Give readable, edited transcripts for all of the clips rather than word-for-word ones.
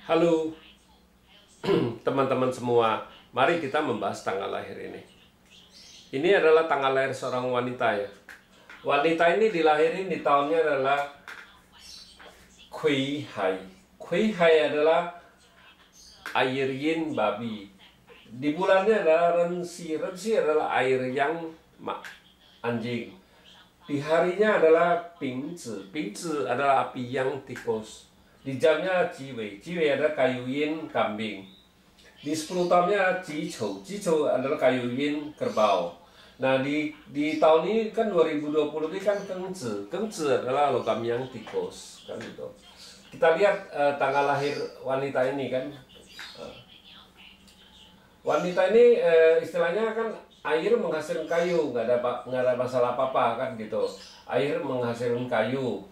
Halo teman-teman semua, mari kita membahas tanggal lahir ini. Ini adalah tanggal lahir seorang wanita ya. Wanita ini dilahirin di tahunnya adalah Kui Hai. Kui Hai adalah air yin babi. Di bulannya adalah Rensi. Rensi adalah air yang anjing. Di harinya adalah Pingzi. Pingzi adalah api yang tikus. Di jamnya Jiwei. Jiwei adalah kayu yin kambing. Di 10 tahunnya Jicou. Jicou adalah kayu yin kerbau. Nah di tahun ini kan 2020 ini kan Gengzi. Gengzi adalah logam yang tikus kan gitu. Kita lihat tanggal lahir wanita ini kan. Wanita ini istilahnya kan air menghasilkan kayu, nggak ada masalah apa-apa kan gitu. Air menghasilkan kayu.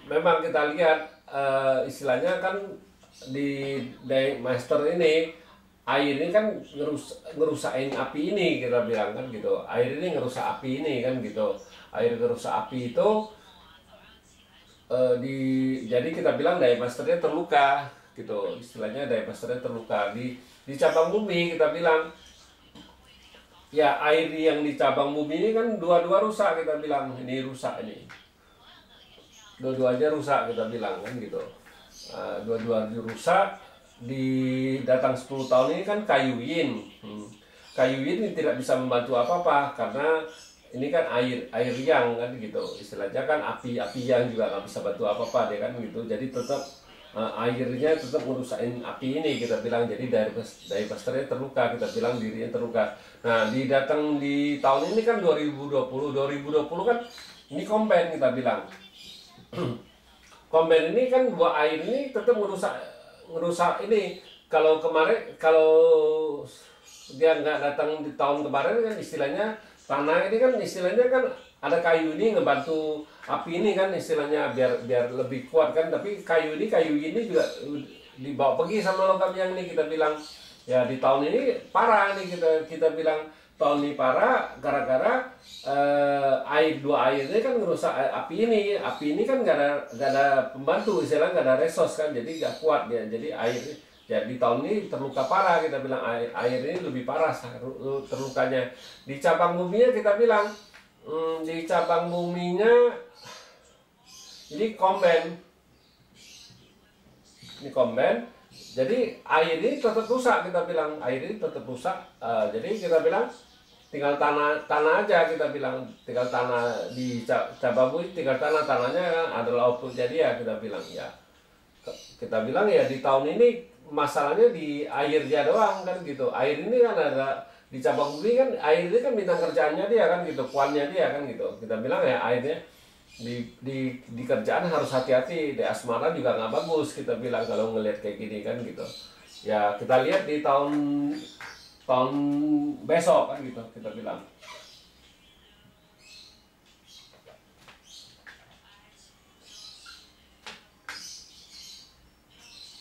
Memang kita lihat istilahnya kan di Master ini air ini kan ngerusakin api ini, kita bilang kan gitu. Air ini ngerusak api ini kan gitu. Air ngerusak api itu jadi kita bilang Masternya terluka gitu. Istilahnya Masternya terluka di cabang bumi. Kita bilang ya air yang di cabang bumi ini kan dua-dua rusak, kita bilang ini rusak, ini dua-duanya rusak, kita bilang kan gitu. Dua-duanya rusak. Di datang 10 tahun ini kan kayu yin. Kayu yin ini tidak bisa membantu apa-apa karena ini kan air yang kan gitu. Istilahnya kan api yang juga nggak bisa bantu apa-apa dia kan gitu. Jadi tetap airnya tetap merusakin api ini, kita bilang. Jadi dari Masternya terluka, kita bilang dirinya terluka. Nah datang di tahun ini kan 2020 kan ini komben, kita bilang. Komben ini kan buah air ini tetap ngerusak ini. Kalau kemarin, kalau dia nggak datang di tahun kemarin kan istilahnya tanah ini kan istilahnya kan ada kayu ini ngebantu api ini kan istilahnya biar lebih kuat kan. Tapi kayu ini juga dibawa pergi sama logam yang ini, kita bilang. Ya di tahun ini parah nih, kita bilang tahun ini parah gara-gara dua air ini kan ngerusak api ini kan nggak ada pembantu, istilahnya nggak ada resos kan, jadi nggak kuat dia. Jadi air ya di tahun ini terluka parah, kita bilang. Air ini lebih parah terlukanya. Di cabang buminya kita bilang di cabang buminya ini komben. Jadi air ini tetap rusak, kita bilang. Air ini tetap rusak. Jadi kita bilang tinggal tanah aja, kita bilang. Tinggal tanah di cabang bumi, tinggal tanahnya kan adalah output. Jadi ya kita bilang ya. Kita bilang ya di tahun ini masalahnya di airnya doang kan gitu. Air ini kan ada di cabang bumi kan, air ini kan bintang kerjaannya dia kan gitu, puannya dia kan gitu. Kita bilang ya airnya di kerjaan harus hati-hati. Di asmara juga nggak bagus, kita bilang, kalau ngelihat kayak gini kan gitu. Ya kita lihat di tahun besok kan gitu, kita bilang.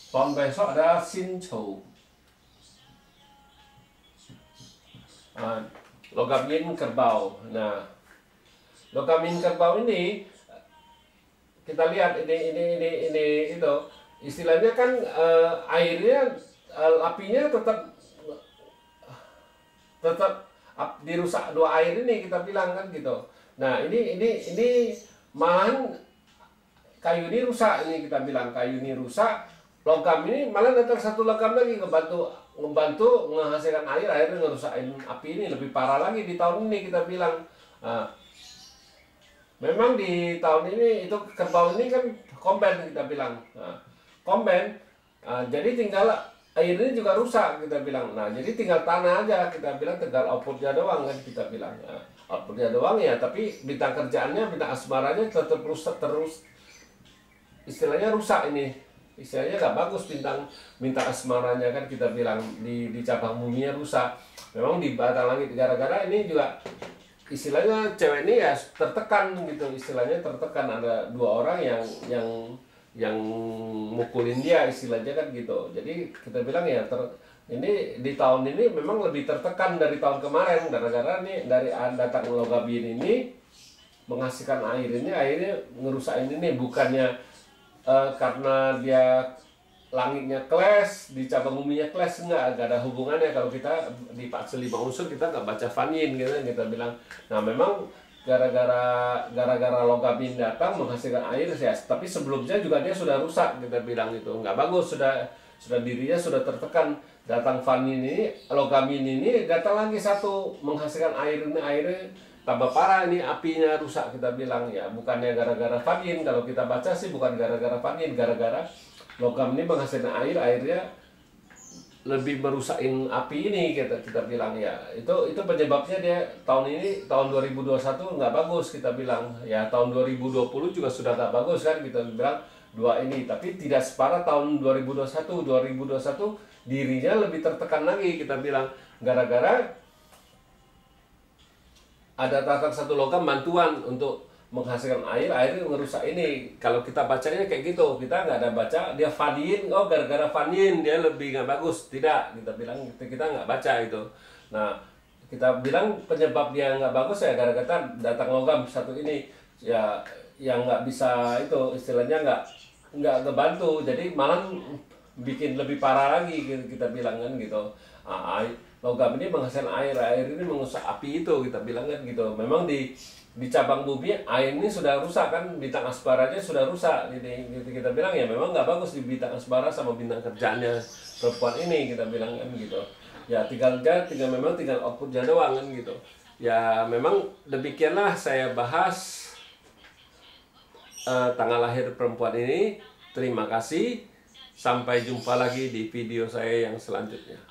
Tahun besok ada Sinchou, logam yin kerbau. Nah logam yin kerbau ini kita lihat ini itu istilahnya kan airnya apinya tetap dirusak dua air ini, kita bilang kan gitu. Nah ini malahan kayu ini rusak, ini kita bilang. Kayu ini rusak, logam ini malah datang satu logam lagi ngebantu menghasilkan airnya ngerusakin api ini lebih parah lagi di tahun ini, kita bilang. Memang di tahun ini itu kerbau ini kan komben, kita bilang. Komben, jadi tinggal air ini juga rusak, kita bilang. Nah jadi tinggal tanah aja, kita bilang. Tinggal outputnya doang kan, kita bilang. Outputnya doang ya, tapi bintang kerjaannya, bintang asmaranya tetap rusak terus. Istilahnya rusak ini, istilahnya nggak bagus bintang asmaranya kan, kita bilang. Di cabang buminya rusak. Memang di batang langit gara-gara ini juga istilahnya cewek ini ya tertekan gitu, istilahnya tertekan. Ada dua orang yang mukulin dia, istilahnya kan gitu. Jadi kita bilang ya ini di tahun ini memang lebih tertekan dari tahun kemarin, gara-gara nih dari datang logam ini menghasilkan airnya ngerusakin ini. Bukannya karena dia langitnya clash, di cabang buminya clash, nggak ada hubungannya. Kalau kita di fase 5 unsur kita nggak baca Vanyin gitu kita bilang. Nah memang gara-gara logam ini datang menghasilkan air ya, tapi sebelumnya juga dia sudah rusak kita bilang, itu nggak bagus, sudah dirinya sudah tertekan. Datang Vanyin ini, logam ini datang lagi satu menghasilkan air, ini airnya tambah parah, ini apinya rusak kita bilang ya. Bukannya gara-gara Vanyin, kalau kita baca sih bukan gara-gara Vanyin, gara-gara logam ini menghasilkan air, airnya lebih merusakin api ini kita bilang ya. Itu penyebabnya dia tahun ini, tahun 2021 nggak bagus kita bilang ya. Tahun 2020 juga sudah nggak bagus kan kita bilang dua ini, tapi tidak separah tahun 2021. 2021 dirinya lebih tertekan lagi kita bilang, gara-gara ada datang satu logam bantuan untuk menghasilkan air, air ngerusak ini. Kalau kita bacanya kayak gitu, kita nggak ada baca dia Vanyin, oh gara-gara Vanyin dia lebih nggak bagus, tidak, kita bilang kita nggak baca itu. Nah kita bilang penyebab dia nggak bagus ya gara-gara datang logam satu ini ya, yang nggak bisa itu istilahnya nggak ngebantu, jadi malah bikin lebih parah lagi kita bilang kan gitu. Logam ini menghasilkan air, air ini mengusap api itu kita bilang kan gitu. Memang di cabang bumi air ini sudah rusak kan, bintang asbaranya sudah rusak. Jadi kita bilang ya memang nggak bagus di bintang asbara sama bintang kerjanya perempuan ini kita bilang kan gitu. Ya tinggal outputnya doang kan gitu. Ya memang demikianlah saya bahas tanggal lahir perempuan ini. Terima kasih. Sampai jumpa lagi di video saya yang selanjutnya.